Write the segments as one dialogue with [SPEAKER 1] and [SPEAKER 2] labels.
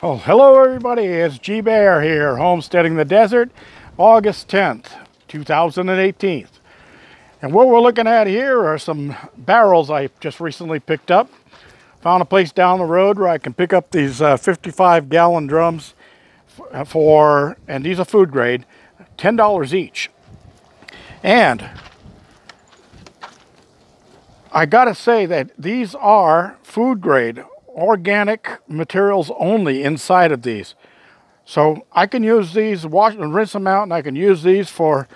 [SPEAKER 1] Oh, hello everybody, it's G Bear here, Homesteading the Desert, August 10th, 2018. And what we're looking at here are some barrels I just recently picked up. Found a place down the road where I can pick up these 55-gallon drums and these are food grade, $10 each. And I gotta say that these are food grade, organic materials only inside of these. So I can use these, wash and rinse them out, and I can use these for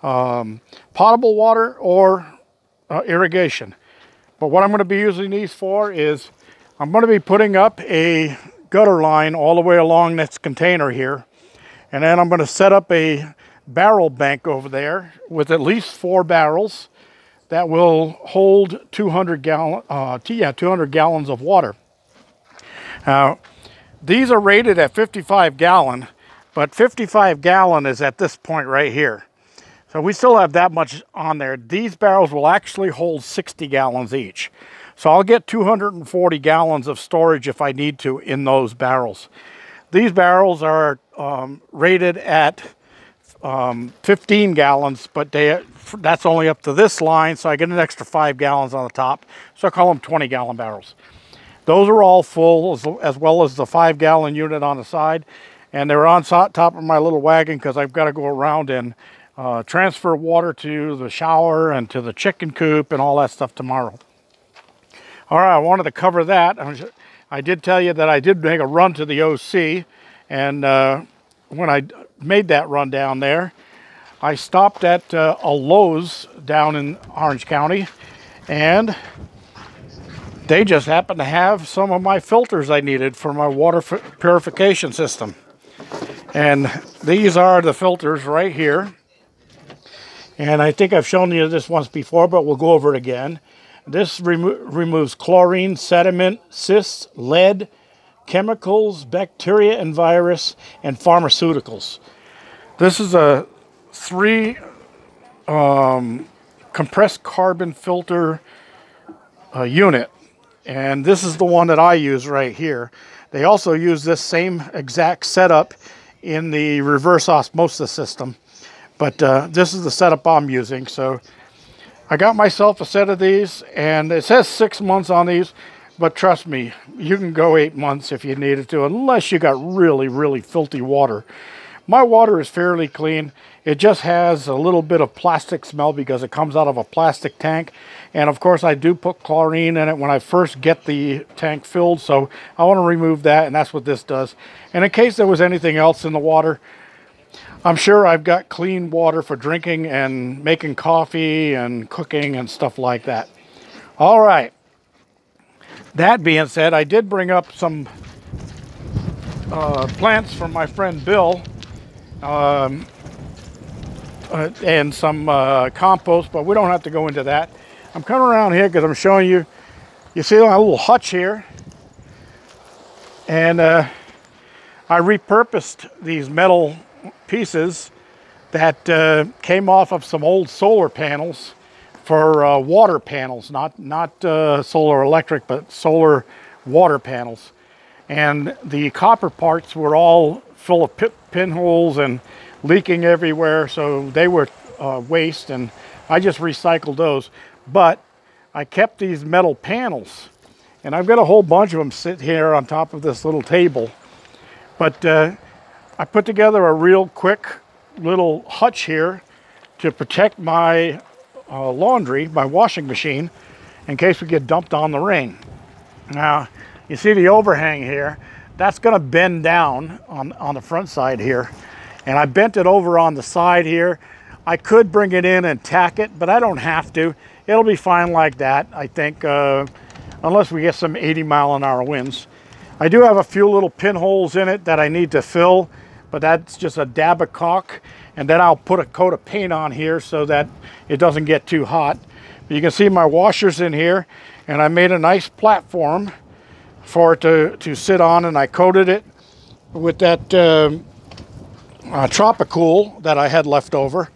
[SPEAKER 1] potable water or irrigation. But what I'm going to be using these for is I'm going to be putting up a gutter line all the way along this container here. And then I'm going to set up a barrel bank over there with at least 4 barrels that will hold 200 gallons of water. Now, these are rated at 55 gallon, but 55 gallon is at this point right here. So we still have that much on there. These barrels will actually hold 60 gallons each. So I'll get 240 gallons of storage if I need to in those barrels. These barrels are rated at 15 gallons, but that's only up to this line, so I get an extra 5 gallons on the top. So I call them 20-gallon barrels. Those are all full, as well as the 5-gallon unit on the side. And they're on top of my little wagon because I've got to go around and transfer water to the shower and to the chicken coop and all that stuff tomorrow. All right, I wanted to cover that. I did tell you that I did make a run to the OC. And when I made that run down there, I stopped at a Lowe's down in Orange County. And they just happened to have some of my filters I needed for my water purification system. And these are the filters right here. And I think I've shown you this once before, but we'll go over it again. This removes chlorine, sediment, cysts, lead, chemicals, bacteria and virus, and pharmaceuticals. This is a 3 compressed carbon filter unit. And this is the one that I use right here. They also use this same exact setup in the reverse osmosis system. But this is the setup I'm using. So I got myself a set of these, and it says 6 months on these. But trust me, you can go 8 months if you needed to, unless you got really, really filthy water. My water is fairly clean. It just has a little bit of plastic smell because it comes out of a plastic tank. And of course I do put chlorine in it when I first get the tank filled. So I want to remove that, and that's what this does. And in case there was anything else in the water, I'm sure I've got clean water for drinking and making coffee and cooking and stuff like that. All right. That being said, I did bring up some plants from my friend Bill. And some compost, but we don't have to go into that. I'm coming around here because I'm showing you, you see my little hutch here, and I repurposed these metal pieces that came off of some old solar panels for water panels, not solar electric, but solar water panels. And the copper parts were all full of pinholes and leaking everywhere, so they were waste, and I just recycled those. But I kept these metal panels, and I've got a whole bunch of them sit here on top of this little table. But I put together a real quick little hutch here to protect my laundry, my washing machine, in case we get dumped on the rain. Now, you see the overhang here? That's going to bend down on the front side here. And I bent it over on the side here. I could bring it in and tack it, but I don't have to. It'll be fine like that, I think, unless we get some 80-mile-an-hour winds. I do have a few little pinholes in it that I need to fill, but that's just a dab of caulk. And then I'll put a coat of paint on here so that it doesn't get too hot. But you can see my washer's in here, and I made a nice platform for it to sit on, and I coated it with that Tropicool that I had left over.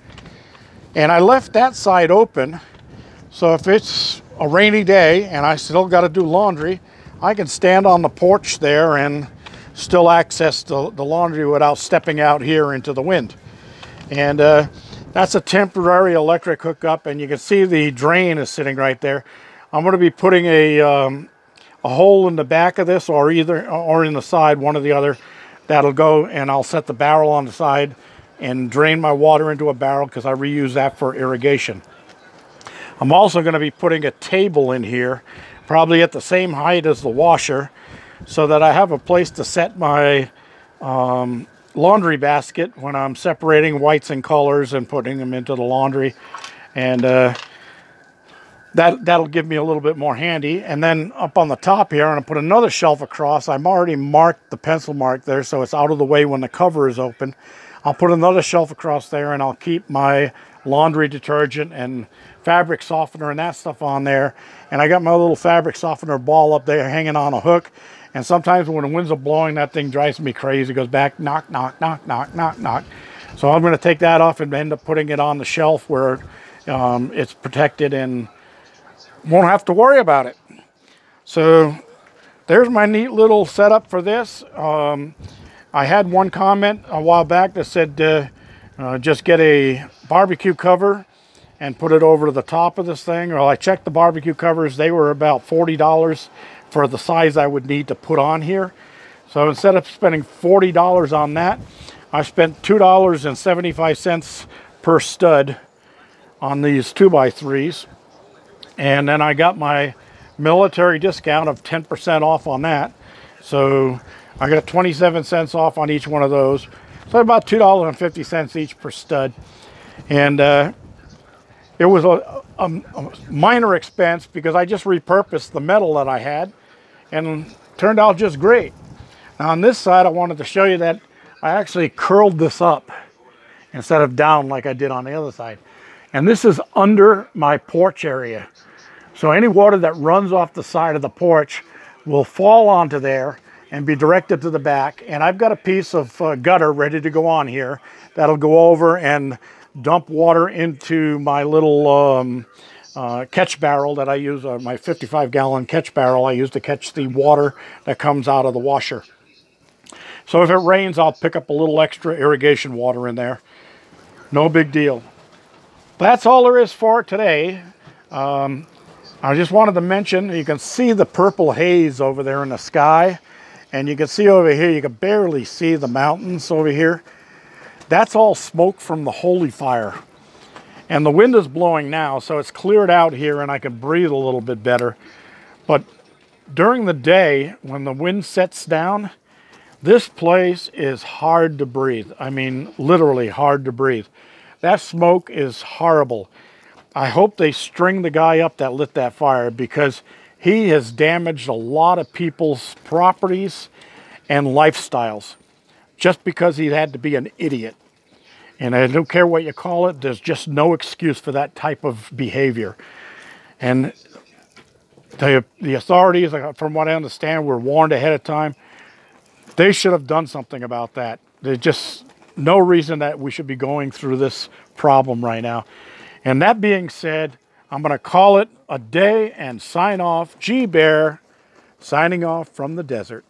[SPEAKER 1] And I left that side open, so if it's a rainy day and I still got to do laundry, I can stand on the porch there and still access the laundry without stepping out here into the wind. And that's a temporary electric hookup, and you can see the drain is sitting right there. I'm going to be putting a hole in the back of this, or in the side, one or the other. That'll go, and I'll set the barrel on the side and drain my water into a barrel because I reuse that for irrigation. I'm also going to be putting a table in here, probably at the same height as the washer, so that I have a place to set my laundry basket when I'm separating whites and colors and putting them into the laundry. And that'll give me a little bit more handy. And then up on the top here, I'm going to put another shelf across. I've already marked the pencil mark there, so it's out of the way when the cover is open. I'll put another shelf across there, and I'll keep my laundry detergent and fabric softener and that stuff on there. And I got my little fabric softener ball up there hanging on a hook. And sometimes when the winds are blowing, that thing drives me crazy. It goes back, knock, knock, knock, knock, knock, knock. So I'm going to take that off and end up putting it on the shelf where it's protected and won't have to worry about it. So there's my neat little setup for this. I had one comment a while back that said just get a barbecue cover and put it over the top of this thing. Well, I checked the barbecue covers. They were about $40 for the size I would need to put on here. So instead of spending $40 on that, I spent $2.75 per stud on these 2x3s. And then I got my military discount of 10% off on that. So I got 27 cents off on each one of those. So about $2.50 each per stud. And it was a minor expense because I just repurposed the metal that I had, and turned out just great. Now on this side, I wanted to show you that I actually curled this up instead of down like I did on the other side. And this is under my porch area. So any water that runs off the side of the porch will fall onto there and be directed to the back. And I've got a piece of gutter ready to go on here that'll go over and dump water into my little catch barrel that I use, my 55-gallon catch barrel I use to catch the water that comes out of the washer. So if it rains, I'll pick up a little extra irrigation water in there. No big deal. That's all there is for today. I just wanted to mention, you can see the purple haze over there in the sky. And you can see over here, you can barely see the mountains over here. That's all smoke from the holy fire. And the wind is blowing now, so it's cleared out here and I can breathe a little bit better. But during the day, when the wind sets down, this place is hard to breathe. I mean, literally hard to breathe. That smoke is horrible. I hope they string the guy up that lit that fire, because he has damaged a lot of people's properties and lifestyles just because he had to be an idiot. And I don't care what you call it, there's just no excuse for that type of behavior. And the authorities, from what I understand, were warned ahead of time. They should have done something about that. There's just no reason that we should be going through this problem right now. And that being said, I'm going to call it a day and sign off. G Bear, signing off from the desert.